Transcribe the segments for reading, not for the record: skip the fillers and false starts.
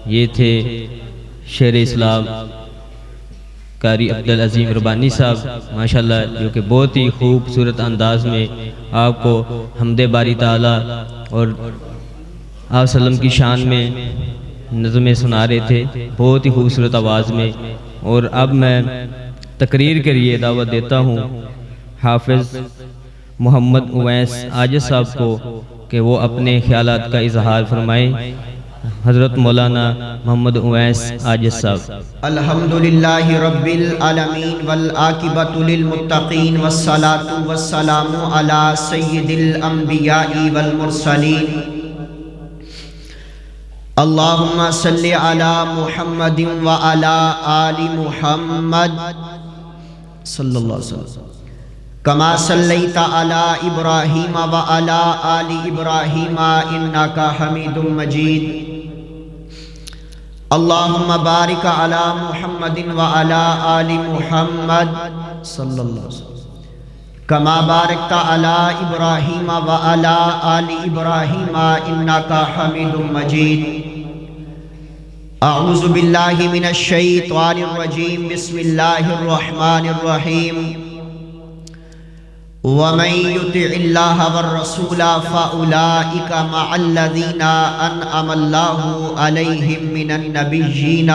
یہ تھے شیخ اسلام قاری عبدالعظیم ربانی صاحب ماشاءاللہ، جو کہ بہت ہی خوبصورت انداز میں آپ کو حمد باری تعالیٰ اور آپ وسلم کی شان میں نظمیں سنا رہے تھے، بہت ہی خوبصورت آواز میں۔ اور اب میں تقریر کے لیے دعوت دیتا ہوں حافظ محمد اویس عاجز صاحب کو کہ وہ اپنے خیالات کا اظہار فرمائیں۔ حضرت مولانا محمد اویس عاجز صاحب۔ الحمدللہ رب العالمین والعاقبۃ للمتقین والصلاة والسلام علی سید الانبیاء والمرسلین۔ اللہم صلی علی محمد وعلی آل محمد صلی اللہ علیہ وسلم کما صلیت علی ابراہیم وعلی آل ابراہیم انکا حمید مجید۔ اللہم بارک علی محمد وعلی آل محمد صلی اللہ علیہ وسلم کما بارکت علی ابراہیم وعلی آل ابراہیم انکا حمید مجید۔ اعوذ باللہ من الشیطان الرجیم، بسم اللہ الرحمن الرحیم۔ وَمَن يُطِعِ اللَّهَ وَالرَّسُولَ فَأُولَئِكَ مَعَ الَّذِينَ أَنْعَمَ اللَّهُ عَلَيْهِم مِّنَ النَّبِيِّينَ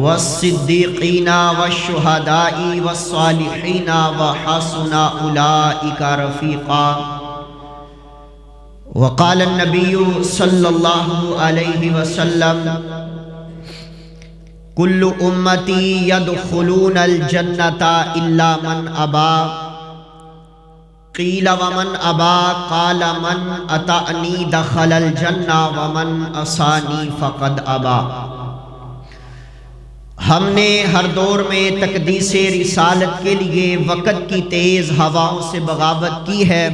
وَالصِّدِّيقِينَ وَالشُّهَدَاءِ وَالصَّالِحِينَ وَحَسُنَ أُولَئِكَ رَفِيقًا۔ وقال النبی صلی اللہ علیہ وسلم کل امتی یدخلون الجنة الا من ابا، قیل ومن ابا قال من اطاعنی دخل الجنة ومن عصانی فقد ابا۔ ہم نے ہر دور میں تقدیس رسالت کے لیے وقت کی تیز ہواؤں سے بغاوت کی ہے،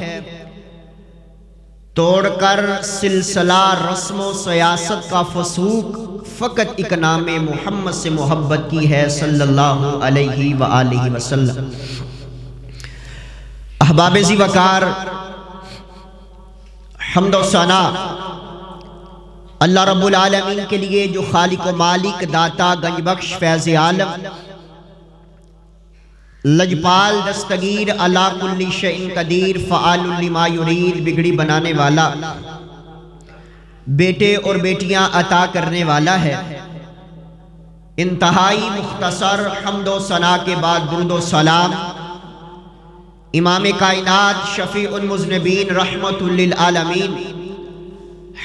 توڑ کر سلسلہ رسم و سیاست کا فسوق، فقط ایک نام محمد سے محبت کی ہے صلی اللہ علیہ وآلہ وسلم۔ احباب ذی وقار، حمد و ثنا اللہ رب العالمین کے لیے جو خالق و مالک، داتا، گنج بخش، فیض عالم، لجپال، دستگیر، علی کل شیء قدیر، فعال لما یرید، بگڑی بنانے والا، بیٹے اور بیٹیاں عطا کرنے والا ہے۔ انتہائی مختصر حمد و ثنا کے بعد درود و سلام امام کائنات، شفیع المذنبین، رحمت للعالمین،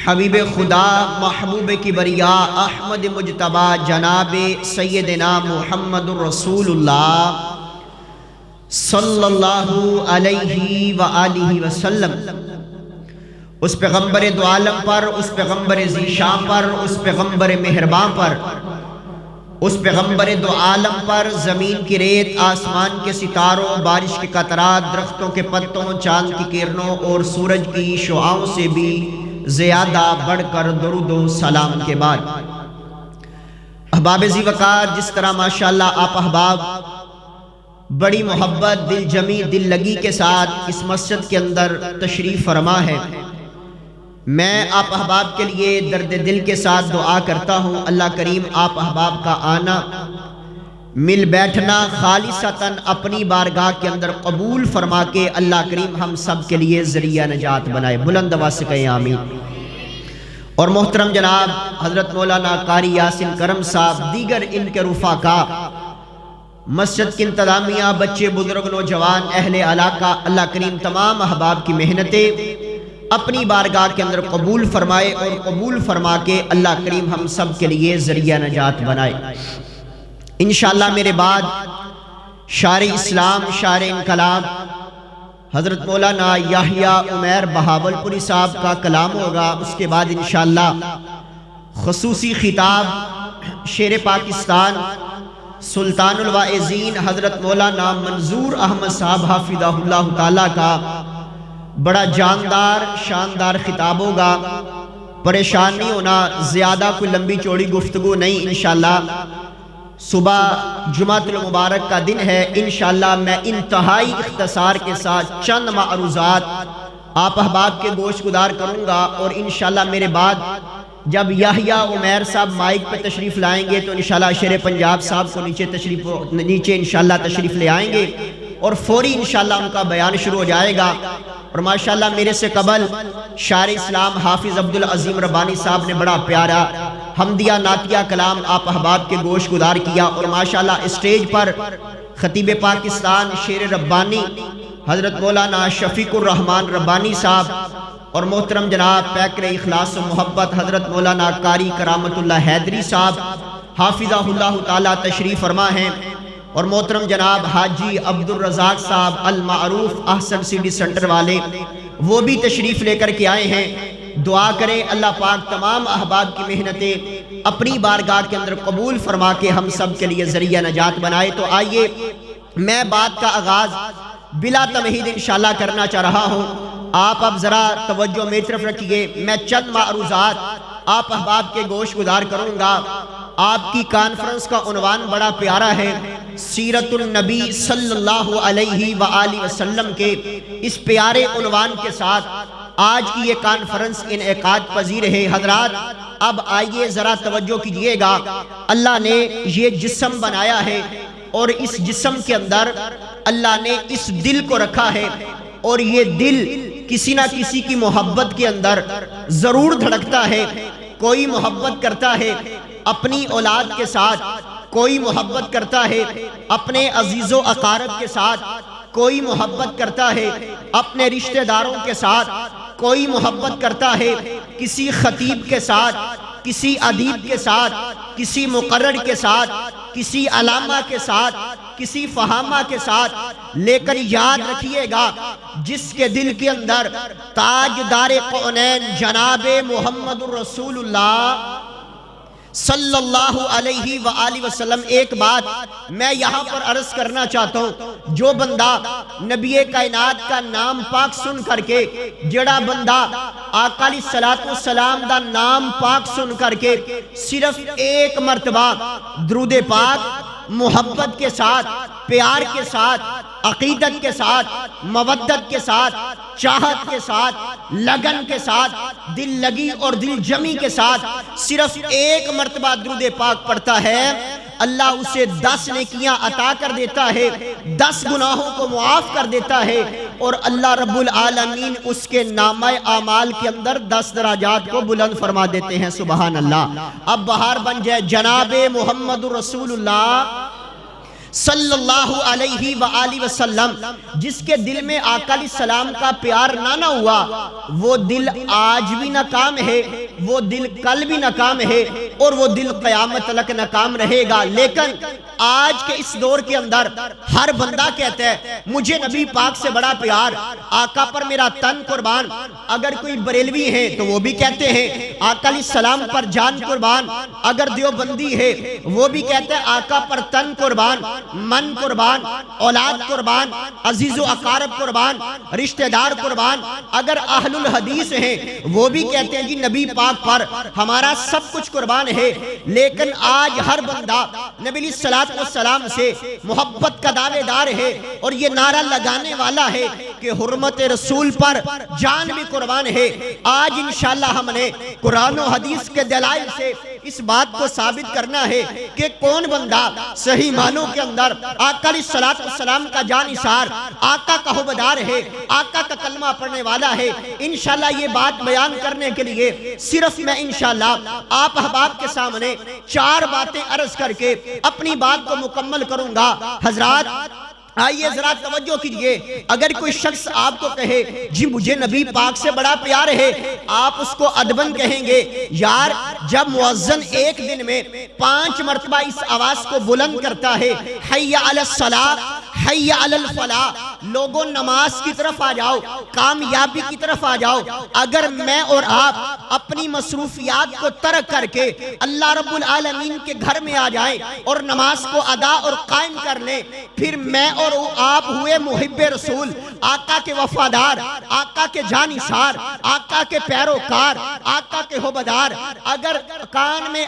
حبیب خدا، محبوب کبریا، احمد مجتبی، جناب سیدنا محمد رسول اللہ صلی اللہ علیہ وآلہ وسلم، اس پیغمبر دو عالم پر، اس پیغمبر ذی شان پر، اس پیغمبر مہربان پر، اس پیغمبر دو عالم پر، زمین کی ریت، آسمان کے ستاروں، بارش کے قطرات، درختوں کے پتوں، چاند کی کرنوں اور سورج کی شعاؤں سے بھی زیادہ بڑھ کر درود و سلام کے بعد، احباب ذی وقار، جس طرح ماشاءاللہ آپ احباب بڑی محبت، دل جمی، دل لگی کے ساتھ اس مسجد کے اندر تشریف فرما ہے، میں آپ احباب کے لیے درد دل کے ساتھ دعا کرتا ہوں، اللہ کریم آپ احباب کا آنا، مل بیٹھنا خالصتاً اپنی بارگاہ کے اندر قبول فرما کے اللہ کریم ہم سب کے لیے ذریعہ نجات بنائے، بلند آواز سے کہیں آمین۔ اور محترم جناب حضرت مولانا قاری یاسین کرم صاحب، دیگر ان کے رفقا، مسجد کی انتظامیہ، بچے، بزرگ، نوجوان، اہل علاقہ، اللہ کریم تمام احباب کی محنتیں اپنی بارگاہ کے اندر قبول فرمائے اور قبول فرما کے اللہ کریم ہم سب کے لیے ذریعہ نجات بنائے۔ انشاءاللہ میرے بعد شاعر اسلام، شاعر انقلاب حضرت مولانا یحییٰ عمیر بہاول پوری صاحب کا کلام ہوگا، اس کے بعد انشاءاللہ خصوصی خطاب شیر پاکستان سلطان الواعظین حضرت مولانا منظور احمد صاحب حافظہ اللہ تعالیٰ کا بڑا جاندار شاندار خطاب ہوگا۔ پریشان نہیں ہونا، زیادہ کوئی لمبی چوڑی گفتگو نہیں، انشاءاللہ صبح جمعۃ المبارک کا دن ہے، انشاءاللہ میں انتہائی اختصار کے ساتھ چند معروضات آپ احباب کے گوش گزار کروں گا، اور انشاءاللہ میرے بعد جب یحییٰ عمیر صاحب مائک پہ تشریف لائیں گے تو انشاءاللہ شیر پنجاب صاحب کو نیچے انشاءاللہ تشریف لے آئیں گے اور فوری انشاءاللہ ان کا بیان شروع ہو جائے گا۔ اور ماشاءاللہ میرے سے قبل شاعر اسلام حافظ عبدالعظیم ربانی صاحب نے بڑا پیارا حمدیہ نعتیہ کلام آپ احباب کے گوش گزار کیا، اور ماشاءاللہ اسٹیج پر خطیب پاکستان شیر ربانی حضرت مولانا شفیق الرحمان ربانی صاحب اور محترم جناب پیکر اخلاص و محبت حضرت مولانا قاری کرامت اللہ حیدری صاحب حافظہ اللہ تعالیٰ تشریف فرما ہیں، اور محترم جناب حاجی عبدالرزاق صاحب المعروف احسن سی ڈی سنٹر والے وہ بھی تشریف لے کر کے آئے ہیں۔ دعا کریں اللہ پاک تمام احباب کی محنتیں اپنی بارگاہ کے اندر قبول فرما کے ہم سب کے لیے ذریعہ نجات بنائے۔ تو آئیے میں بات کا آغاز بلا تمہید انشاءاللہ کرنا چاہ رہا ہوں۔ آپ اب ذرا توجہ میری طرف رکھیے، میں چند معروضات آپ احباب کے گوش گزار کروں گا۔ آپ کی کانفرنس کا عنوان بڑا پیارا ہے، سیرت النبی صلی اللہ علیہ وآلہ وسلم کے اس پیارے عنوان کے ساتھ آج کی یہ کانفرنس انعقاد پذیر ہے۔ حضرات اب آئیے ذرا توجہ کیجئے گا، اللہ نے یہ جسم بنایا ہے اور اس جسم کے اندر اللہ نے اس دل کو رکھا ہے، اور یہ دل کسی نہ کسی کی محبت کے اندر ضرور دھڑکتا ہے۔ کوئی محبت کرتا ہے اپنی اولاد کے ساتھ، کوئی محبت کرتا ہے اپنے عزیز و اقارب کے ساتھ، کوئی محبت کرتا ہے اپنے رشتہ داروں کے ساتھ، کوئی محبت کرتا ہے کسی خطیب کے ساتھ، کسی ادیب کے ساتھ، کسی مقرر کے ساتھ، کسی علامہ کے ساتھ، کسی فہامہ کے ساتھ۔ لیکن یاد رکھیے گا جس کے دل کے اندر تاجدار کونین جناب محمد رسول اللہ صلی اللہ علیہ وآلہ وسلم، ایک بات میں یہاں پر عرض کرنا چاہتا ہوں، جو بندہ نبی کائنات کا نام پاک سن کر کے، جڑا بندہ آقا علیہ الصلوۃ والسلام دا نام پاک سن کر کے صرف ایک مرتبہ درود پاک محبت کے ساتھ، پیار کے ساتھ، عقیدت کے ساتھ، مودت کے ساتھ، چاہت کے ساتھ، لگن کے ساتھ، دل لگی اور دل جمی کے ساتھ صرف ایک مرتبہ درود پاک پڑھتا ہے، اللہ اسے 10 نیکیاں عطا کر دیتا ہے، 10 گناہوں کو معاف کر دیتا ہے، اور اللہ رب العالمین اس کے نامہ اعمال کے اندر 10 درجات کو بلند فرما دیتے ہیں۔ سبحان اللہ۔ اب بہار بن جائے جناب محمد رسول اللہ صلی اللہ علیہ وآلہ وسلم، جس کے دل میں آقا علیہ السلام کا پیار نہ ہوا، وہ دل آج بھی ناکام ہے، وہ دل کل بھی ناکام ہے، اور وہ دل قیامت تک ناکام رہے گا۔ لیکن آج کے اس دور کے اندر ہر بندہ کہتا ہے مجھے نبی پاک سے بڑا پیار، آقا پر میرا تن قربان۔ اگر کوئی بریلوی ہے تو وہ بھی کہتے ہیں آقا علیہ السلام پر جان قربان، اگر دیوبندی ہے وہ بھی کہتا ہے آقا پر تن قربان، من قربان، اولاد قربان، عزیز و اقارب قربان، رشتہ دار قربان۔ اگر اہل الحدیث ہیں وہ بھی کہتے ہیں جی نبی پاک پر ہمارا سب کچھ قربان ہے۔ لیکن آج ہر بندہ نبی علیہ السلام سے محبت کا دعوے دار ہے، اور یہ نعرہ لگانے والا ہے کہ حرمت رسول پر جان بھی قربان ہے۔ آج انشاءاللہ ہم نے قرآن و حدیث کے دلائل سے اس بات کو ثابت کرنا ہے کہ کون بندہ صحیح معنوں کے اندر آقا علیہ السلام کا جانثار، آقا کا حبدار ہے، آقا کا کلمہ پڑھنے والا ہے۔ انشاءاللہ یہ بات بیان کرنے کے لیے صرف میں انشاءاللہ آپ احباب کے سامنے 4 باتیں عرض کر کے اپنی بات کو مکمل کروں گا۔ حضرات آئیے ذرا توجہ کیجئے، اگر کوئی شخص آپ کو کہے جی مجھے نبی پاک سے بڑا پیار ہے، آپ اس کو ادباً کہیں گے یار جب مؤذن ایک دن میں 5 مرتبہ اس آواز کو بلند کرتا ہے، حی علی الصلاۃ، حی علی الفلاح، لوگوں نماز کی طرف آ جاؤ، کامیابی کی طرف آ جاؤ، اگر میں اور آپ اپنی مصروفیات کو ترک کر کے اللہ رب العالمین کے گھر میں آ جائیں اور نماز کو ادا اور قائم کر لیں، پھر میں اور آپ ہوئے محب رسول، آقا کے وفادار، آقا کے جانثار، آقا کے پیروکار، آقا کے حبدار۔ اگر کان میں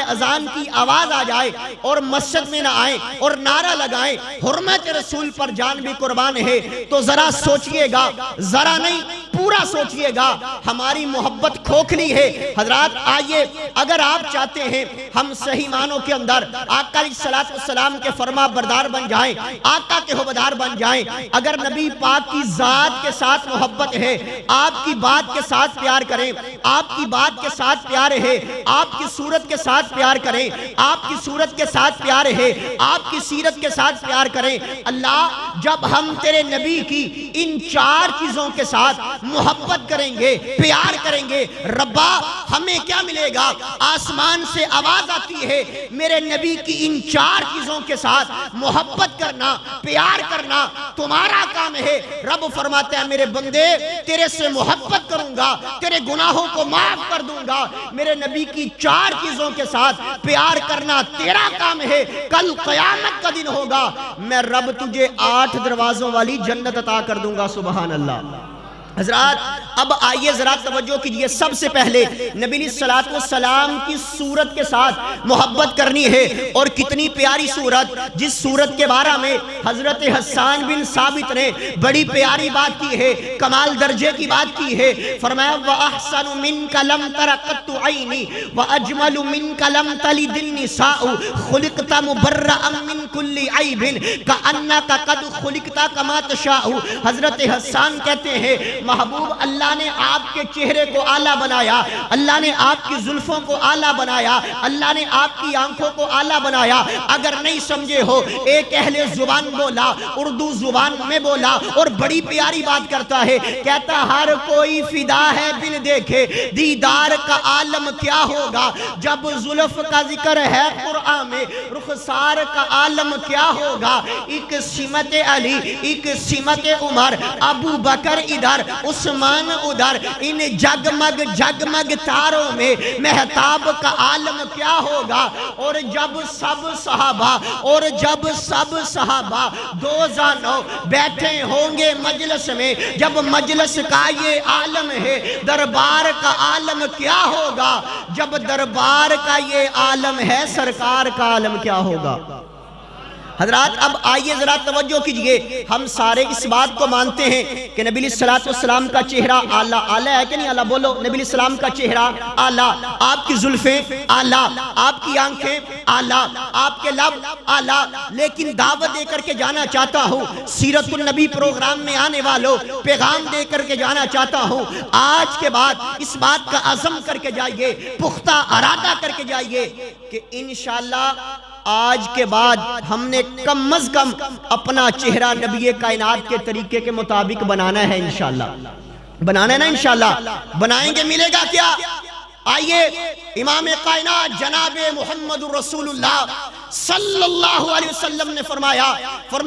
اذان کی آواز آ جائے اور مسجد میں نہ آئیں اور نعرہ لگائیں حرمت رسول پر جان بھی قربان ہے، تو ذرا سوچئے گا، ذرا نہیں پورا پورا سوچئے گا ہماری محبت کھوکھلی ہے۔ حضرات آئیے، اگر آپ چاہتے ہیں ہم صحیح معنوں کے اندر آقا علیہ الصلوۃ والسلام کے فرما بردار بن جائیں، آقا کے حوبدار بن جائیں، اگر نبی پاک کی ذات کے ساتھ محبت ہے، آپ کی بات کے ساتھ پیار کریں، آپ کی بات کے ساتھ پیار ہے، آپ کی صورت کے ساتھ پیار کریں، آپ کی صورت کے ساتھ پیار ہے، آپ کی سیرت کے ساتھ پیار کریں، اللہ جب ہم تیرے نبی کی ان 4 چیزوں کے ساتھ محبت کریں گے، پیار کریں گے، ربا ہمیں کیا ملے گا؟ آسمان سے آواز آتی ہے میرے نبی کی ان 4 چیزوں کے ساتھ محبت کرنا، پیار کرنا تمہارا کام ہے۔ رب فرماتا ہے میرے بندے تیرے سے محبت کروں گا، تیرے گناہوں کو معاف کر دوں گا، میرے نبی کی 4 چیزوں کے ساتھ پیار کرنا تیرا کام ہے۔ کل قیامت کا دن ہوگا، میں رب تجھے 8 دروازوں والی جنت عطا کر دوں گا، سبحان اللہ۔ حضرات اب آئیے ذرا توجہ کیجئے، سب سے پہلے نبی علیہ الصلوۃ والسلام کی صورت کے ساتھ محبت کرنی ہے، اور کتنی پیاری صورت، جس صورت کے بارے میں حضرت حسان بن ثابت نے بڑی پیاری بات کی ہے، کمال درجے کی بات کی ہے۔ فرمایا وَأَحْسَنُ مِنْكَ لَمْ تَرَ قَطُّ عَيْنِي وَأَجْمَلُ مِنْكَ لَمْ تَلِدِ النِّسَاءُ خُلِقْتَ مُبَرَّأً مِنْ كُلِّ عَيْبٍ كَأَنَّكَ قَدْ خُلِقْتَ كَمَا تَشَاءُ۔ حضرت حسان کہتے ہیں محبوب اللہ نے آپ کے چہرے کو اعلیٰ بنایا، اللہ نے آپ کی زلفوں کو اعلیٰ بنایا، اللہ نے آپ کی آنکھوں کو اعلیٰ بنایا۔ اگر نہیں سمجھے ہو، ایک اہل زبان بولا، اردو زبان میں بولا، اور بڑی پیاری بات کرتا ہے، کہتا ہر کوئی فدا ہے بن دیکھے دیدار کا عالم کیا ہوگا۔ جب زلف کا ذکر ہے قرآن میں، رخسار کا عالم کیا ہوگا۔ ایک سمت علی، ایک سمت عمر، ابو بکر ادھر، عثمان ادھر، ان جگمگ جگمگ تاروں میں مہتاب کا عالم کیا ہوگا۔ اور جب سب صحابہ دو زانوں بیٹھے ہوں گے مجلس میں، جب مجلس کا یہ عالم ہے، دربار کا عالم کیا ہوگا۔ جب دربار کا یہ عالم ہے، سرکار کا عالم کیا ہوگا۔ حضرات اب آئیے ذرا توجہ کیجئے، ہم سارے اس بات کو مانتے ہیں کہ نبی علیہ الصلوۃ والسلام کا چہرہ اعلیٰ، اعلیٰ ہے کہ نہیں اعلیٰ؟ بولو، نبی علیہ السلام کا چہرہ اعلیٰ، آپ کی زلفیں اعلیٰ، آپ کی آنکھیں اعلیٰ، آپ کے لب اعلیٰ۔ لیکن دعوت دے کر کے جانا چاہتا ہوں، سیرت النبی پروگرام میں آنے والوں پیغام دے کر کے جانا چاہتا ہوں، آج کے بعد اس بات کا عزم کر کے جائیے، پختہ ارادہ کر کے جائیے کہ انشاءاللہ آج کے بعد ہم نے کم از کم اپنا چہرہ نبی کائنات کے طریقے کے مطابق بنانا ہے انشاءاللہ۔ بنانا ہے نا انشاءاللہ؟ بنائیں گے، ملے گا کیا؟ آئیے امام کائنات جناب محمد رسول اللہ صلی اللہ علیہ وسلم نے فرمایا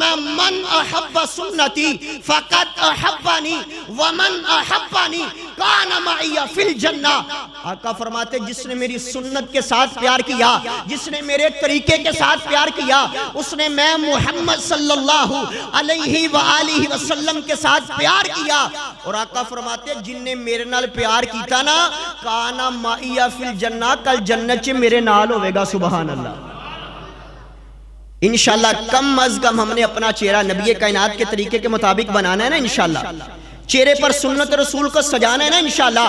من احب سنتی فقط احبانی ومن احبانی کان معی فی الجنہ۔ آقا فرماتے جس نے میری سنت کے ساتھ پیار کیا، جس نے میرے طریقے کے ساتھ پیار کیا، اس نے میں محمد صلی اللہ علیہ وآلہ وسلم کے ساتھ پیار کیا۔ اور آقا فرماتے جن نے میرے نال پیار کیتا نا، کانا معی فی الجنہ، کل جنت چے میرے نال ہوئے گا، سبحان اللہ۔ انشاءاللہ کم از کم ہم نے اپنا چہرہ نبی کائنات کے طریقے کے مطابق بنانا ہے نا انشاءاللہ، چہرے پر سنت رسول کو سجانا ہے نا انشاءاللہ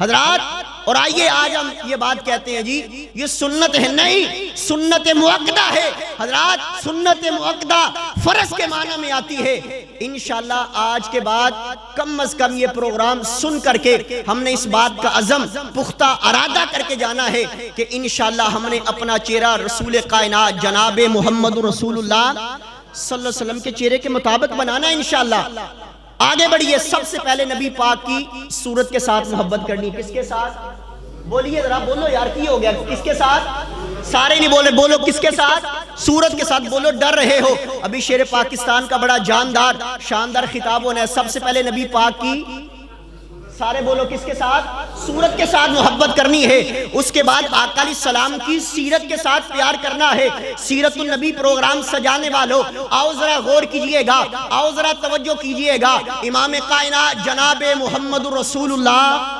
حضرات۔ اور آئیے آج ہم یہ بات کہتے ہیں جی یہ سنت ہے، نہیں، سنت مؤکدہ ہے حضرات۔ سنت مؤکدہ فرض کے معنی میں آتی ہے۔ انشاءاللہ آج کے بعد کم از کم یہ پروگرام سن کر کے ہم نے اس بات کا عزم پختہ ارادہ کر کے جانا ہے کہ انشاءاللہ ہم نے اپنا چہرہ رسول کائنات جناب محمد رسول اللہ صلی اللہ علیہ وسلم کے چہرے کے مطابق بنانا ہے انشاءاللہ۔ آگے بڑھئے، سب سے پہلے نبی پاک کی صورت کے ساتھ محبت کرنی۔ کس کے ساتھ؟ بولیے ذرا، بولو یار، کی ہو گیا؟ کس کے ساتھ؟ سارے نہیں بولے، بولو کس کے ساتھ؟ صورت کے ساتھ بولو، ڈر رہے ہو۔ ابھی شیر پاکستان کا بڑا جاندار شاندار خطاب ہونا ہے، سب سے پہلے نبی پاک کی، سارے بولو کس کے ساتھ؟ صورت کے ساتھ محبت کرنی ہے۔ اس کے بعد آقا علیہ السلام کی سیرت کے ساتھ پیار کرنا ہے۔ سیرت النبی پروگرام سجانے والوں آؤ ذرا غور کیجئے گا، آؤ ذرا توجہ کیجئے گا۔ امام کائنات جناب محمد رسول اللہ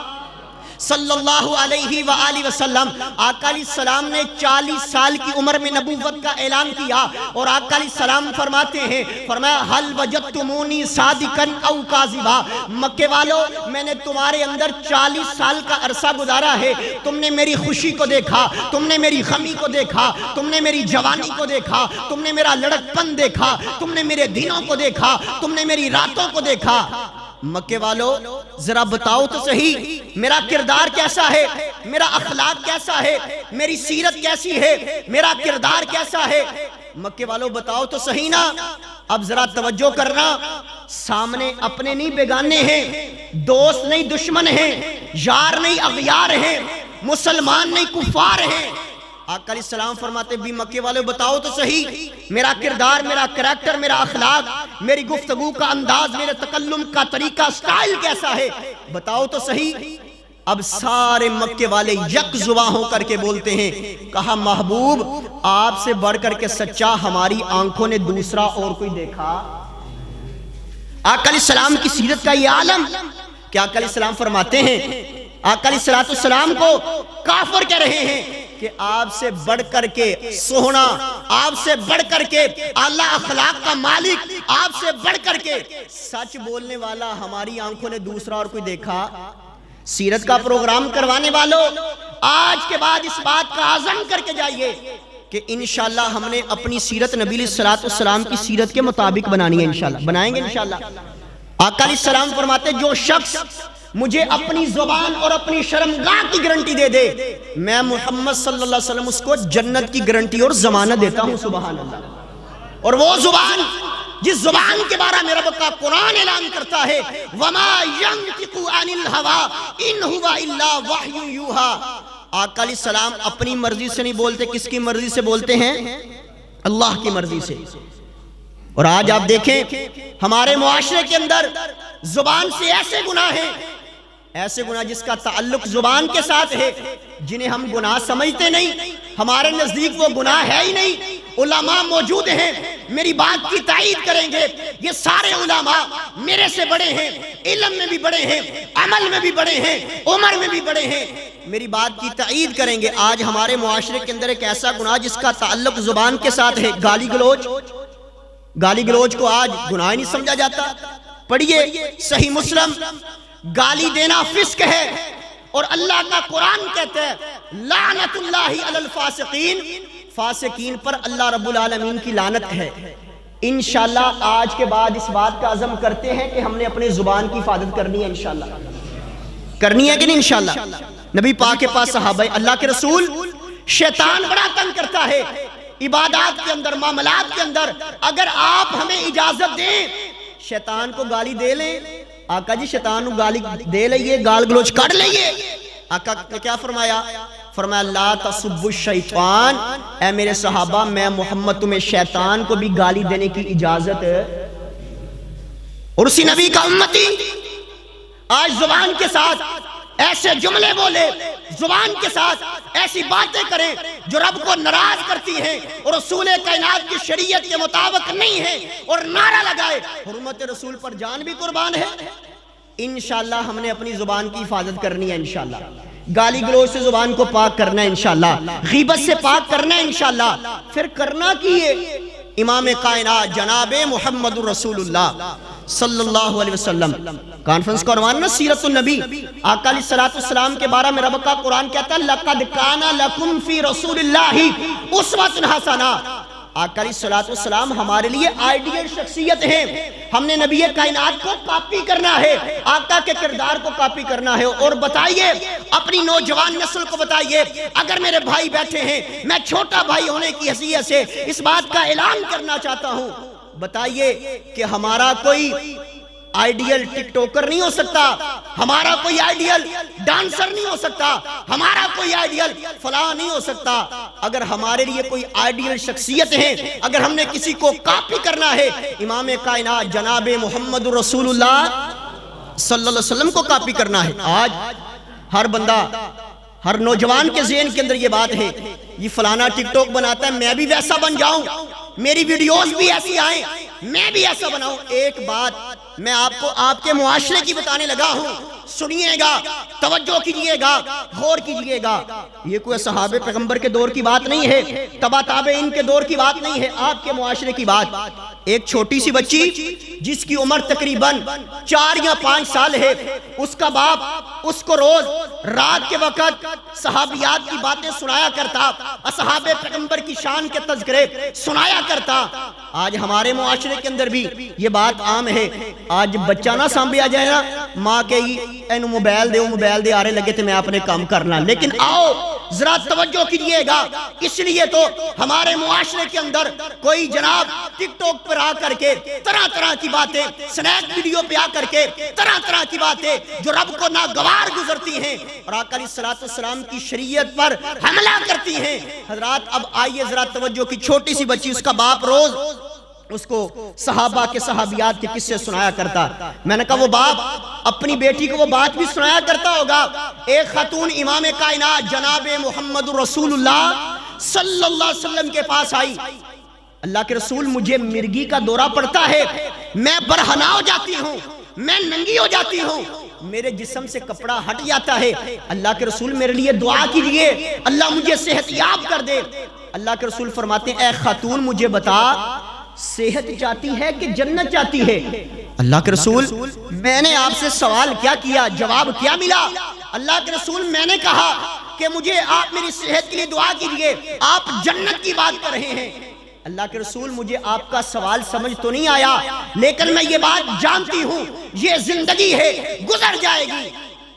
صلی اللہ علیہ وآلہ وسلم، آقا علیہ السلام نے 40 سال کی عمر میں نبوت کا اعلان کیا، اور آقا علیہ السلام فرماتے ہیں، فرمایا حل وجدتمونی صادقا او کاذبا، مکے والو میں نے تمہارے اندر 40 سال کا عرصہ گزارا ہے، تم نے میری خوشی کو دیکھا، تم نے میری غمی کو دیکھا، تم نے میری جوانی کو دیکھا، تم نے میرا لڑکپن دیکھا، تم نے میرے دنوں کو دیکھا، تم نے میری راتوں کو دیکھا۔ مکے والو ذرا بتاؤ تو صحیح میرا کردار کیسا ہے، میرا اخلاق کیسا ہے، میری سیرت کیسی ہے، میرا کردار کیسا ہے؟ مکے والو بتاؤ تو صحیح نا۔ اب ذرا توجہ کرنا، سامنے اپنے نہیں بیگانے ہیں، دوست نہیں دشمن ہیں، یار نہیں اغیار ہیں، مسلمان نہیں کفار ہیں۔ آقا علیہ السلام فرماتے بھی مکے والے بتاؤ تو صحیح میرا کردار، میرا کریکٹر، میرا اخلاق، میری گفتگو کا انداز، میرے تکلم کا طریقہ، سٹائل کیسا ہے، بتاؤ تو صحیح۔ اب سارے مکے والے یک زباں ہو کر کے بولتے ہیں، کہا محبوب آپ سے بڑھ کر کے سچا ہماری آنکھوں نے دوسرا اور کوئی دیکھا؟ آقا علیہ السلام کی سیرت کا یہ عالم کہ آقا علیہ السلام فرماتے ہیں، آقا علیہ السلام کو کافر کہہ رہے ہیں کہ آپ سے بڑھ کر کے سونا، آپ سے بڑھ کر کے اعلیٰ اخلاق کا مالک، آپ سے بڑھ کر کے سچ بولنے والا ہماری آنکھوں نے دوسرا اور کوئی دیکھا؟ سیرت کا پروگرام کروانے والوں آج کے بعد اس بات کا عزم کر کے جائیے کہ انشاءاللہ ہم نے اپنی سیرت نبی علیہ السلام کی سیرت کے مطابق بنانی ہے، انشاءاللہ بنائیں گے انشاءاللہ۔ آقا علیہ السلام فرماتے جو شخص مجھے اپنی زبان اور اپنی شرمگاہ کی گارنٹی دے دے، میں محمد صلی اللہ علیہ وسلم اس کو جنت کی گارنٹی اور ضمانت دیتا ہوں، سبحان اللہ۔ اور وہ زبان جس زبان کے بارے میں رب کا قرآن اعلان کرتا ہے، وَمَا يَنْطِقُ عَنِ الْهَوَىٰ إِنْ هُوَ إِلَّا وَحْيٌ يُوحَىٰ۔ آقا علیہ السلام اپنی مرضی سے نہیں بولتے، کس کی مرضی سے بولتے ہیں؟ اللہ کی مرضی سے۔ اور آج آپ دیکھیں ہمارے معاشرے کے اندر زبان سے ایسے گناہ ہیں، ایسے گناہ جس کا تعلق زبان کے ساتھ ہے، جنہیں ہم گناہ سمجھتے نہیں، ہمارے نزدیک وہ گناہ ہے ہی نہیں۔ علماء موجود ہیں میری بات کی تائید کریں گے، یہ سارے علماء میرے سے بڑے ہیں، علم میں بھی بڑے ہیں، عمل میں بھی بڑے ہیں، عمر میں بھی بڑے ہیں، میری بات کی تائید کریں گے۔ آج ہمارے معاشرے کے اندر ایک ایسا گناہ جس کا تعلق زبان کے ساتھ ہے، گالی گلوچ۔ گالی گلوچ کو آج گناہ نہیں سمجھا جاتا۔ پڑھیے صحیح مسلم، گالی دینا فسق ہے، اور اللہ کا قرآن کہتا ہے لعنت اللہ علی الفاسقین، فاسقین پر اللہ رب العالمین کی لعنت ہے۔ انشاءاللہ آج کے بعد اس بات کا عزم کرتے ہیں کہ ہم نے اپنے زبان کی حفاظت کرنی ہے، انشاءاللہ کرنی ہے کہ نہیں انشاءاللہ۔ نبی پاک کے پاس صحابہ، اللہ کے رسول، شیطان بڑا تنگ کرتا ہے عبادات کے اندر، معاملات کے اندر، اگر آپ ہمیں اجازت دیں شیطان کو گالی دے لیں۔ آقا جی شیطان کو گالی دے لئیے، گال گلوچ کر لئیے۔ آقا نے کیا فرمایا؟ فرمایا لا تسبوا الشیطان، اے میرے صحابہ میں محمد تمہیں شیطان کو بھی گالی دینے کی اجازت ہے۔ اور اسی نبی کا امتی آج زبان کے ساتھ ایسے جملے بولے، زبان کے ساتھ ایسی باتیں کریں جو رب کو ناراض کرتی ہیں اور رسول کائنات کی شریعت کے مطابق نہیں ہے، اور نعرہ لگائے حرمت رسول پر جان بھی قربان ہے۔ انشاءاللہ ہم نے اپنی زبان کی حفاظت کرنی ہے، انشاءاللہ گالی گلوچ سے زبان کو پاک کرنا ہے، انشاءاللہ غیبت سے پاک کرنا ہے، انشاءاللہ پھر کرنا کیے امام کائنات جناب محمد رسول اللہ صلی اللہ علیہ وسلم۔ کانفرنس کا عنوان نا سیرت النبی، آقا علیہ السلام کے بارے میں رب کا قرآن کہتا ہے لَقَدْ كَانَ لَكُمْ فِي رَسُولِ اللَّهِ أُسْوَةٌ حَسَنَةٌ۔ آقا علیہ السلام ہمارے لیے آئیڈیل شخصیت ہیں، ہم نے نبی کائنات کو کاپی کرنا ہے، آقا کے کردار کو کاپی کرنا ہے۔ اور بتائیے اپنی نوجوان نسل کو بتائیے، اگر میرے بھائی بیٹھے ہیں، میں چھوٹا بھائی ہونے کی حیثیت سے اس بات کا اعلان کرنا چاہتا ہوں، بتائیے کہ ہمارا کوئی آئیڈیل ٹک ٹوکر نہیں ہو سکتا، ہمارا کوئی آئیڈیل ڈانسر نہیں ہو سکتا، ہمارا کوئی آئیڈیل فلاں نہیں ہو سکتا۔ اگر ہمارے لیے کوئی آئیڈیل شخصیت ہے، اگر ہم نے کسی کو کاپی کرنا ہے، امام کائنات جناب محمد رسول اللہ صلی اللہ علیہ وسلم کو کاپی کرنا ہے۔ آج ہر بندہ، ہر نوجوان کے ذہن کے اندر یہ بات ہے، یہ فلانا ٹک ٹوک بناتا ہے، میں بھی ویسا بن جاؤں، میری ویڈیوز بھی ایسی آئیں، میں بھی ایسا بناؤں۔ ایک بات میں آپ کو آپ کے معاشرے کی بتانے لگا ہوں، سنیے گا، توجہ کیجئے گا، غور کیجئے گا، یہ کوئی صحابہ پیغمبر کے دور کی بات نہیں ہے، تبا تابعین کے دور کی بات نہیں ہے، آپ کے معاشرے کی بات۔ ایک چھوٹی سی بچی جس کی عمر تقریباً 4 یا 5 سال ہے، اس کا باپ اس کو روز رات کے وقت صحابیات کی باتیں سنایا کرتا، اصحاب پیغمبر کی شان کے تذکرے سنایا کرتا۔ آج ہمارے معاشرے کے اندر بھی یہ بات عام ہے، آج بچہ نہ سامنے آ جائے نا، ماں کہی اینو موبائل دے آ رہے لگے تھے میں اپنے کام کرنا۔ لیکن آؤ ذرا توجہ کیجئے گا، اس لیے تو ہمارے معاشرے کے اندر کوئی جناب ٹک ٹاک پر آ کر کے طرح طرح کی باتیں، سنیک ویڈیو پہ آ کر کے طرح طرح کی باتیں جو رب کو ناگوار گزرتی ہیں اور آقا علیہ السلام کی شریعت پر حملہ کرتی ہیں۔ حضرات اب آئیے ذرا توجہ کی، چھوٹی سی بچی، اس کا باپ روز اس کو صحابہ کے صحابیات کے قصے سنایا کرتا۔ میں نے کہا وہ باپ اپنی بیٹی کو وہ بات بھی سنایا کرتا ہوگا۔ ایک خاتون امام کائنات جناب محمد رسول اللہ صلی اللہ علیہ وسلم کے پاس آئی، اللہ کے رسول مجھے مرگی کا دورہ پڑتا ہے، میں برہنہ ہو جاتی ہوں، میں ننگی ہو جاتی ہوں، میرے جسم سے کپڑا ہٹ جاتا ہے، اللہ کے رسول میرے لیے دعا کیجئے، اللہ مجھے صحت یاب کر دے۔ اللہ کے رسول فرماتے ہیں اے خاتون مجھے بتا صحت چاہتی ہے کہ جنت چاہتی ہے؟ اللہ کے رسول میں نے آپ سے سوال کیا کیا، جواب کیا ملا؟ اللہ کے رسول میں نے کہا کہ مجھے آپ میری صحت کے لیے دعا کیجئے، آپ جنت کی بات کر رہے ہیں۔ اللہ کے رسول مجھے آپ کا سوال سمجھ تو نہیں آیا، لیکن میں یہ بات جانتی ہوں یہ زندگی ہے، گزر جائے گی۔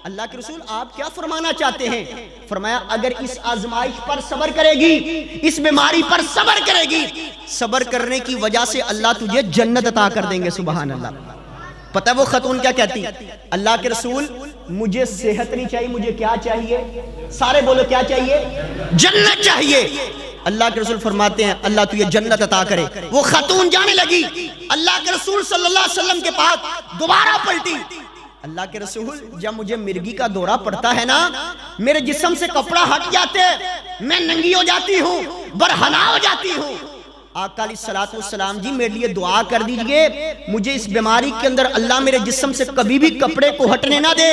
اللہ کے رسول آپ کیا فرمانا چاہتے ہیں؟ فرمایا اگر اس آزمائش پر صبر کرے گی، اس بیماری پر صبر کرے گی، صبر کرنے کی وجہ سے اللہ تجھے جنت عطا کر دیں گے۔ سبحان اللہ۔ پتہ ہے وہ خاتون کیا کہتی؟ اللہ کے رسول مجھے صحت نہیں چاہیے، مجھے کیا چاہیے؟ سارے بولو کیا چاہیے؟ جنت چاہیے۔ اللہ کے رسول فرماتے ہیں اللہ تجھے جنت عطا کرے۔ وہ خاتون جانے لگی، اللہ کے رسول صلی اللہ علیہ وسلم کے پاس دوبارہ پلٹی، اللہ کے رسول جب مجھے مرگی کا دورہ پڑتا ہے نا، میرے جسم سے کپڑا ہٹ جاتے، میں ننگی ہو جاتی ہوں، برہنہ ہو جاتی ہوں، آقا علیہ السلام جی میرے لیے دعا کر دیجئے، مجھے اس بیماری کے اندر اللہ میرے جسم سے کبھی بھی کپڑے کو ہٹنے نہ دے۔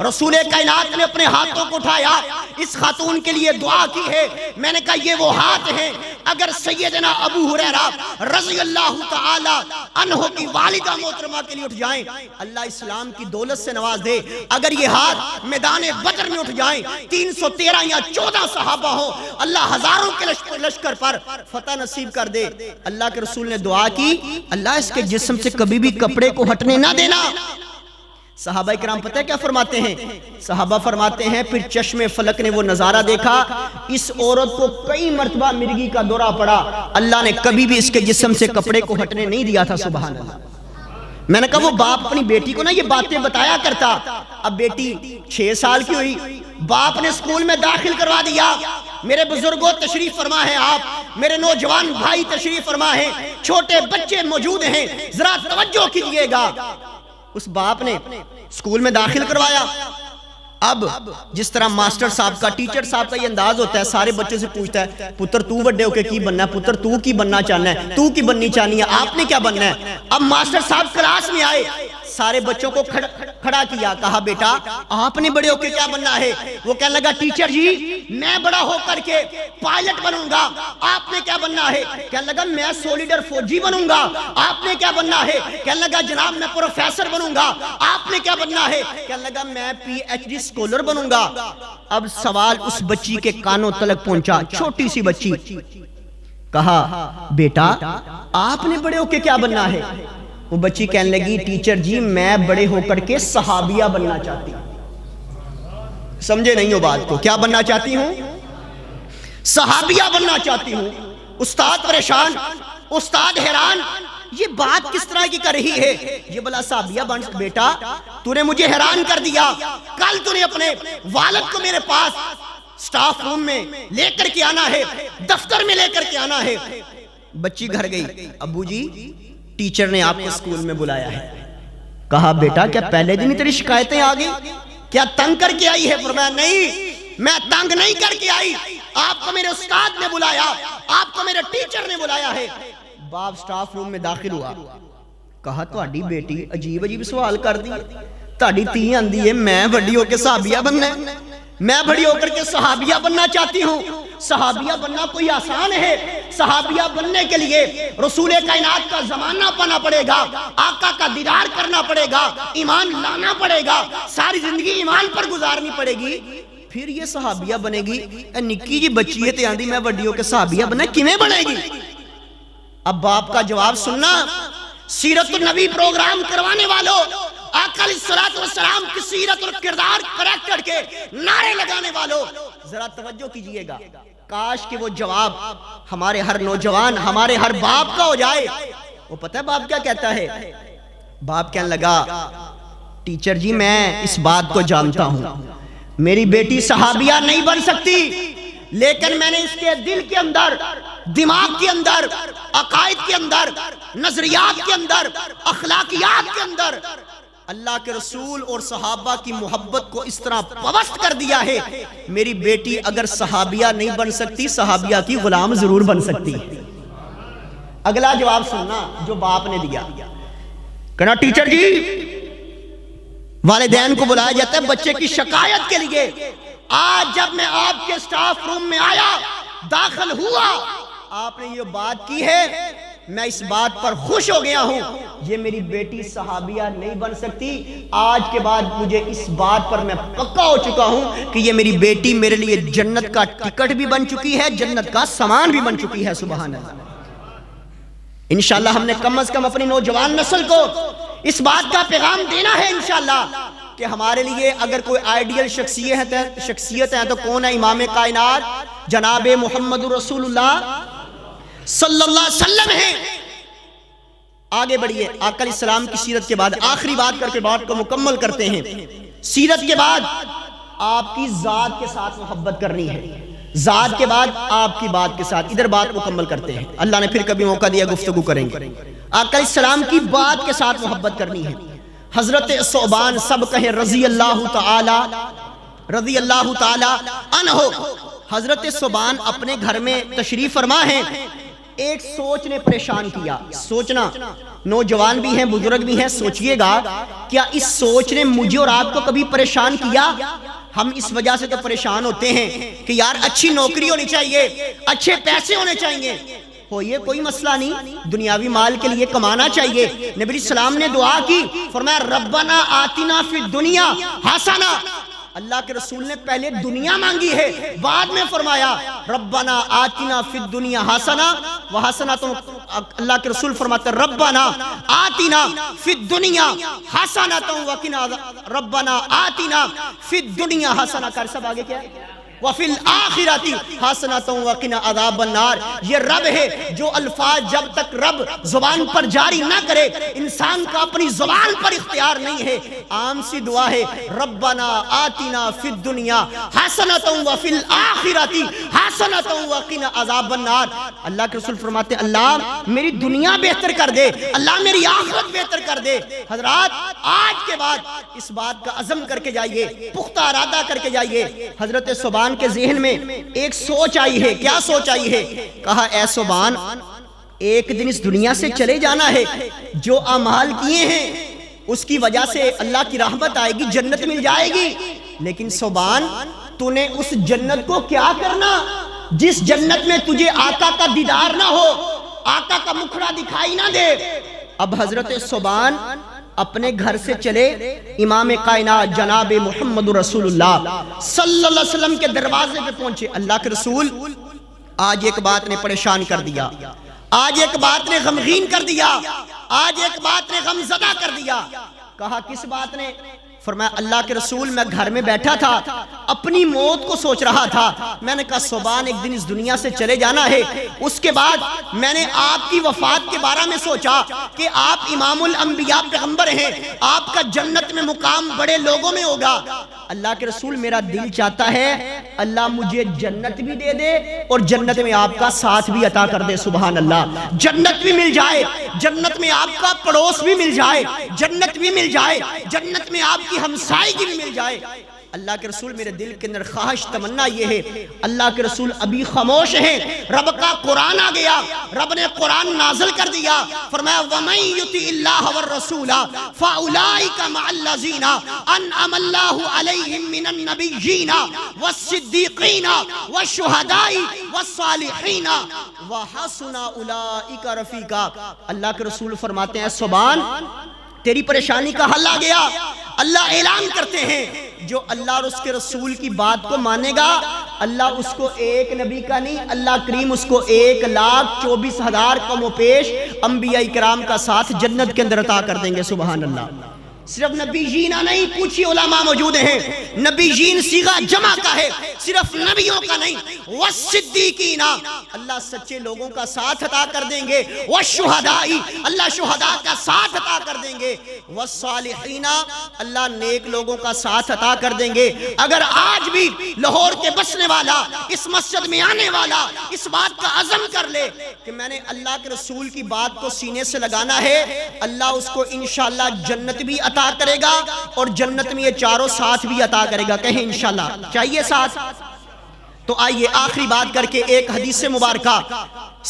رسول کائنات نے اپنے ہاتھوں کو اٹھایا، اس خاتون کے لیے دعا کی ہے۔ میں نے کہا یہ وہ ہاتھ ہیں، اگر سیدنا ابو ہریرہ رضی اللہ تعالی عنہ کی والدہ محترمہ کے لیے اٹھ جائیں، اللہ اسلام کی دولت سے نواز دے۔ اگر یہ ہاتھ میدان بدر میں اٹھ جائیں، 313 یا 14 صحابہ ہوں، اللہ ہزاروں کے لشکر پر فتح نصیب کر دے۔ اللہ کے رسول نے دعا کی اللہ اس کے جسم سے کبھی بھی کپڑے کو ہٹنے نہ دینا۔ صحابہ کرام پتہ ہے کیا فرماتے ہیں؟ صحابہ فرماتے ہیں پھر چشم فلک نے وہ نظارہ دیکھا، اس عورت کو کئی مرتبہ مرگی کا دورہ پڑا، اللہ نے کبھی بھی اس کے جسم سے کپڑے کو ہٹنے نہیں دیا تھا۔ سبحان اللہ۔ میں نے کہا وہ باپ اپنی بیٹی کو نا یہ باتیں بتایا کرتا، اب بیٹی 6 سال کی ہوئی، باپ نے اسکول میں داخل کروا دیا۔ میرے بزرگوں تشریف فرما ہے آپ، میرے نوجوان بھائی تشریف فرما ہے، چھوٹے بچے موجود ہیں، ذرا توجہ کیجئے گا۔ اس باپ نے اسکول میں داخل کروایا، اب جس طرح ماسٹر صاحب کا، ٹیچر صاحب کا یہ انداز ہوتا ہے، سارے بچوں سے پوچھتا ہے پتر تو وڈے ہو کے کی بننا ہے، پتر تو کی بننا چاہنا ہے، تو کی بننی چاہنی ہے، آپ نے کیا بننا ہے؟ اب ماسٹر صاحب کلاس میں آئے، سارے بچوں کو کھڑا کیا، کہا بیٹا آپ نے بڑے ہو کے کیا بننا ہے؟ وہ کہنے لگا ٹیچر جی میں بڑا ہو کر کے پائلٹ بنوں گا، آپ نے کیا بننا ہے؟ کہنے لگا میں سولیڈر فوجی بنوں گا، آپ نے کیا بننا ہے؟ کہنے لگا جناب میں پروفیسر بنوں گا، آپ نے کیا بننا ہے؟ کہنے لگا میں پی ایچ ڈی سکولر بنوں گا۔ اب سوال اس بچی کے کانوں تلک پہنچا، چھوٹی سی بچی، کہا بیٹا آپ نے بڑے ہو کے کیا بننا ہے؟ وہ بچی کہنے لگی ٹیچر جی میں بڑے ہو کر کے صحابیہ بننا چاہتی ہوں۔ سمجھے نہیں ہو بات کو؟ کیا بننا چاہتی ہوں؟ صحابیہ بننا چاہتی ہوں۔ استاد پریشان، استاد حیران، یہ بات کس طرح کی کر رہی ہے؟ یہ بلا صحابیہ بن، بیٹا تو نے مجھے حیران کر دیا، کل تو نے اپنے والد کو میرے پاس سٹاف روم میں لے کر کے آنا ہے، دفتر میں لے کر کے آنا ہے۔ بچی گھر گئی، ابو جی ٹیچر نے آپ کو اسکول میں بلایا ہے۔ کہا بیٹا کیا پہلے دن ہی تیری شکایتیں آ گئی؟ کیا تنگ کر کے آئی ہے؟ فرمایا نہیں میں تنگ نہیں کر کے آئی، آپ کو میرے استاد نے بلایا، آپ کو میرے ٹیچر نے بلایا ہے۔ باپ سٹاف روم میں داخل ہوا، کہا تہاڈی بیٹی عجیب عجیب سوال کر دی، تاڑی تی آندی ہے میں بڑی ہو کے صحابیہ بننا ہے، میں بڑی ہو کر کے صحابیہ بننا چاہتی ہوں۔ صحابیہ بننا کوئی آسان ہے؟ صحابیہ بننے کے لیے رسول کائنات کا زمانہ پانا پڑے گا، آقا کا دیدار کرنا پڑے گا، ایمان لانا پڑے گا، ساری زندگی ایمان پر گزارنی پڑے گی، پھر یہ صحابیہ بنے گی۔ نکی جی بچی ہے تے آندی میں بڑی ہو کے صحابیہ بننا، کیویں بنے گی؟ اب باپ کا جواب سننا۔ سیرت النبی پروگرام کروانے والوں، آقا علیہ السلام کی سیرت اور کردار کریکٹر کے نعرے لگانے والوں، ذرا توجہ کیجئے گا، کاش کہ وہ جواب ہمارے ہر نوجوان، ہمارے ہر باپ کا ہو جائے۔ وہ پتہ ہے باپ کیا کہتا ہے؟ باپ کہنے لگا ٹیچر جی میں اس بات کو جانتا ہوں، میری بیٹی صحابیہ نہیں بن سکتی، لیکن میں نے اس کے دل کے اندر، دماغ کے اندر، عقائد کے اندر، نظریات کے اندر، اخلاقیات کے اندر اللہ کے رسول اور صحابہ کی محبت کو اس طرح پوست کر دیا ہے، میری بیٹی اگر صحابیہ نہیں بن سکتی، صحابیہ کی غلام ضرور بن سکتی۔ اگلا جواب سننا جو باپ نے دیا، کہنا ٹیچر جی والدین کو بلایا جاتا ہے بچے کی شکایت کے لیے، آج جب میں آپ کے سٹاف روم میں آیا، داخل ہوا، آپ نے یہ بات کی ہے، میں اس بات پر خوش ہو گیا ہوں، یہ میری بیٹی صحابیہ نہیں بن سکتی، آج کے بعد مجھے اس بات پر میں پکا ہو چکا ہوں کہ یہ میری بیٹی میرے لیے جنت کا ٹکٹ بھی بن چکی ہے، جنت کا سامان بھی بن چکی ہے۔ سبحان اللہ۔ انشاءاللہ ہم نے کم از کم اپنی نوجوان نسل کو اس بات کا پیغام دینا ہے انشاءاللہ کہ ہمارے لیے اگر کوئی آئیڈیل شخصیت ہے تو کون ہے؟ امام کائنات جناب محمد رسول اللہ صلی اللہ علیہ وسلم ہیں۔ آگے بڑھئے، آقا علیہ السلام کی سیرت کے بعد آخری بات کر کے بات کو مکمل کرتے ہیں۔ سیرت کے بعد آپ کی ذات کے ساتھ محبت کرنی ہے، ذات کے بعد آپ کی بات کے ساتھ، ادھر بات مکمل کرتے ہیں، اللہ نے پھر کبھی موقع دیا گفتگو کریں گے۔ آقا علیہ السلام کی بات کے ساتھ محبت کرنی ہے۔ حضرت ثوبان، سب کہیں رضی اللہ تعالی عنہ، حضرت ثوبان اپنے گھر میں تشریف فرما ہیں، ایک سوچ نے پریشان کیا۔ سوچنا، نوجوان بھی ہیں بزرگ بھی ہیں، سوچئے گا کیا اس سوچ نے مجھے اور آپ کو کبھی پریشان کیا؟ ہم اس وجہ سے تو پریشان ہوتے ہیں کہ یار اچھی نوکری ہونی چاہیے، اچھے پیسے ہونے چاہیے، ہو یہ کوئی مسئلہ نہیں، دنیاوی مال کے لیے کمانا چاہیے۔ نبی علیہ السلام نے دعا کی، فرمایا ربنا آتنا فی الدنیا حسنہ، اللہ کے رسول نے پہلے دنیا مانگی ہے، بعد میں فرمایا ربنا آتنا فی الدنیا حسنہ وحسنہ، تو اللہ کے رسول فرماتے ربنا آتنا فی الدنیا حسنہ وقنا، ربنا آتنا فی الدنیا حسنہ کر سب آگے کیا ہے؟ وَفِي الْآخِرَةِ حَسَنَةً وَقِنَا عَذَابَ النَّارِ، یہ رب ہے جو الفاظ جب تک رب زبان پر جاری نہ کرے انسان کا اپنی زبان پر اختیار نہیں ہے، عام سی دعا ہے ربنا آتنا فی الدنیا حسنةً وَفِي الْآخِرَةِ حَسَنَةً وَقِنَا عَذَابَ النَّارِ۔ اللہ کے رسول فرماتے اللہ میری دنیا بہتر کر دے، اللہ میری آخرت بہتر کر دے۔ حضرات آج کے بعد اس بات کا عزم کر کے جائیے، پختہ ارادہ کر کے جائیے۔ حضرت ثوبان کے ذہن میں ایک سوچ آئی ہے، کیا سوچ آئی ہے؟ کہا اے ثوبان ایک دن اس دنیا سے چلے جانا ہے، جو اعمال کیے ہیں اس کی وجہ سے اللہ کی رحمت آئے گی، جنت مل جائے گی، لیکن ثوبان تو نے اس جنت کو کیا کرنا جس جنت میں تجھے آقا کا دیدار نہ ہو، آقا کا مکھڑا دکھائی نہ دے۔ اب حضرت ثوبان اپنے گھر سے چلے، امام کائنات جناب محمد رسول اللہ صلی اللہ علیہ وسلم کے دروازے پہ پہنچے۔ اللہ کے رسول آج ایک بات نے پریشان کر دیا، آج ایک بات نے غمگین کر دیا، آج ایک بات نے غمزدہ کر دیا۔ کہا کس بات نے؟ فرمایا اللہ کے رسول میں گھر میں بیٹھا تھا، اپنی موت کو سوچ رہا تھا، میں نے کہا ثوبان ایک دن اس دنیا سے چلے جانا ہے، اس کے بعد میں نے آپ کی وفات کے بارے میں سوچا کہ آپ امام الانبیاء پیغمبر ہیں، آپ کا جنت میں مقام بڑے لوگوں میں ہوگا۔ اللہ کے رسول میرا دل چاہتا ہے اللہ مجھے جنت بھی دے دے اور جنت میں آپ کا ساتھ بھی عطا کر دے۔ سبحان اللہ، جنت بھی مل جائے، جنت میں آپ کا پڑوس بھی مل جائے، جنت بھی مل جائے، جنت میں آپ کی ہمسائیگی بھی مل جائے۔ اللہ کے رسول میرے دل کے اندر خواہش تمنا یہ ہے، اللہ کے رسول ابھی خاموش ہیں، رب کا قرآن آ گیا، رب نے قرآن نازل کر دیا، فرمایا وَمَن يُطِعِ اللَّهَ وَالرَّسُولَ فَأُولَٰئِكَ مَعَ الَّذِينَ أَنْعَمَ اللَّهُ عَلَيْهِم مِّنَ النَّبِيِّينَ وَالصِّدِّيقِينَ وَالشُّهَدَاءِ وَالصَّالِحِينَ وَحَسُنَ أُولَٰئِكَ رَفِيقًا۔ اللہ کے رسول فرماتے ہیں سبحان، تیری پریشانی کا حل آ گیا۔ اللہ اعلان کرتے ہیں جو اللہ اور اس کے رسول کی بات کو مانے گا، اللہ اس کو ایک نبی کا نہیں، اللہ کریم اس کو 1,24,000 کم و پیش انبیاء کرام کا ساتھ جنت کے اندر عطا کر دیں گے۔ سبحان اللہ۔ صرف نبیین نہیں، پوچھی علماء موجود ہیں، نبیین صیغہ جمع کا ہے، صرف نبیوں کا نہیں، والصدیقین اللہ سچے لوگوں کا ساتھ عطا کر دیں گے، والشہداء اللہ شہداء کا ساتھ عطا کر دیں گے، والصالحین اللہ نیک لوگوں کا ساتھ عطا کر دیں گے۔ اگر آج بھی لاہور کے بسنے والا، اس مسجد میں آنے والا اس بات کا عزم کر لے کہ میں نے اللہ کے رسول کی بات کو سینے سے لگانا ہے، اللہ اس کو انشاءاللہ جنت بھی عطا کرے گا اور جنت میں یہ چاروں ساتھ بھی عطا کرے گا۔ کہیں انشاءاللہ چاہیے ساتھ؟ تو آئیے آخری بات کر کے ایک حدیث مبارکہ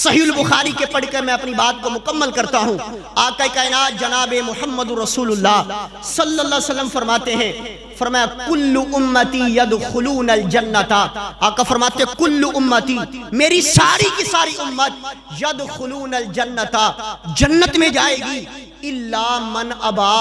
صحیح البخاری کے پڑھ کر میں اپنی بات کو مکمل کرتا ہوں۔ آقا کائنات جناب محمد رسول اللہ صلی اللہ علیہ وسلم فرماتے ہیں، فرمایا کل امتی یدخلون الجنت، آقا فرماتے ہیں کل امتی میری ساری کی ساری امت یدخلون الجنت جنت میں جائے گی، الا من ابا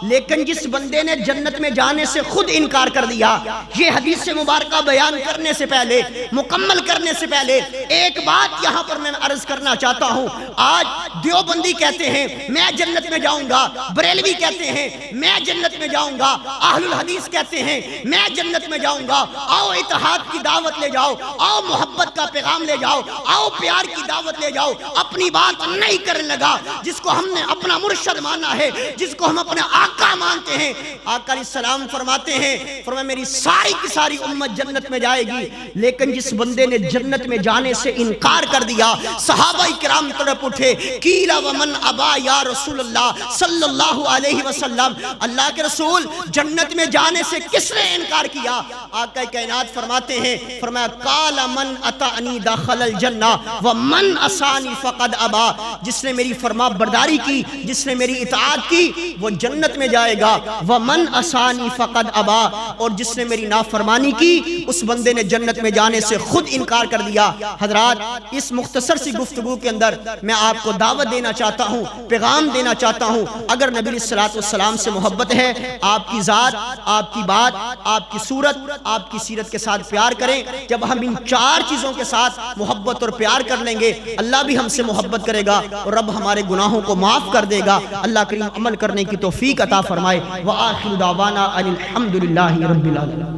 لیکن جس بندے نے جنت میں جانے سے خود انکار کر دیا۔ یہ حدیث مبارکہ بیان کرنے سے پہلے، مکمل کرنے سے پہلے ایک بات یہاں پر میں عرض کرنا چاہتا ہوں۔ آج دیوبندی کہتے ہیں میں جنت میں جاؤں گا، بریلوی کہتے ہیں میں جنت میں جاؤں گا، اہل الحدیث کہتے ہیں میں جنت میں جاؤں گا۔ آؤ اتحاد کی دعوت لے جاؤ، آؤ محبت کا پیغام لے جاؤ، آؤ پیار کی دعوت لے جاؤ۔ اپنی بات نہیں کرنے لگا، جس کو ہم نے اپنا مرشد مانا ہے، جس کو ہم اپنے آقا مانتے ہیں، آقا علیہ السلام فرماتے ہیں، فرمایا میری ساری کی ساری امت جنت میں جائے گی، لیکن جس بندے نے جنت میں جانے سے انکار کر دیا۔ صحابہ کرام تڑپ اٹھے، قیل ومن ابا یا رسول اللہ صلی اللہ علیہ وسلم، اللہ کے رسول جنت میں جانے سے کس نے انکار کیا؟ آقا کائنات فرماتے ہیں، فرمایا قال من اطعنی دخل الجنہ ومن عصانی فقد ابا، جس نے میری فرما برداری کی، جس نے میری اطاعت کی وہ جنت میں جائے گا، ومن عصانی فقد ابا، اور جس نے میری نافرمانی کی اس بندے نے جنت میں جانے سے خود انکار کر دیا۔ حضرات اس مختصر سی گفتگو کے اندر میں آپ کو دعوت دینا چاہتا ہوں، پیغام دینا چاہتا ہوں، اگر نبی علیہ الصلوۃ والسلام سے محبت ہے، آپ کی ذات، آپ کی بات، آپ کی صورت، آپ کی سیرت کے ساتھ پیار کریں۔ جب ہم ان چار چیزوں کے ساتھ محبت اور پیار کر لیں گے، اللہ بھی ہم سے محبت کرے گا اور رب ہمارے گناہوں کو معاف کر دے گا۔ اللہ کریم عمل کرنے کی توفیق عطا فرمائے۔ وآخر دعوانا ان الحمد للہ رب العالمین۔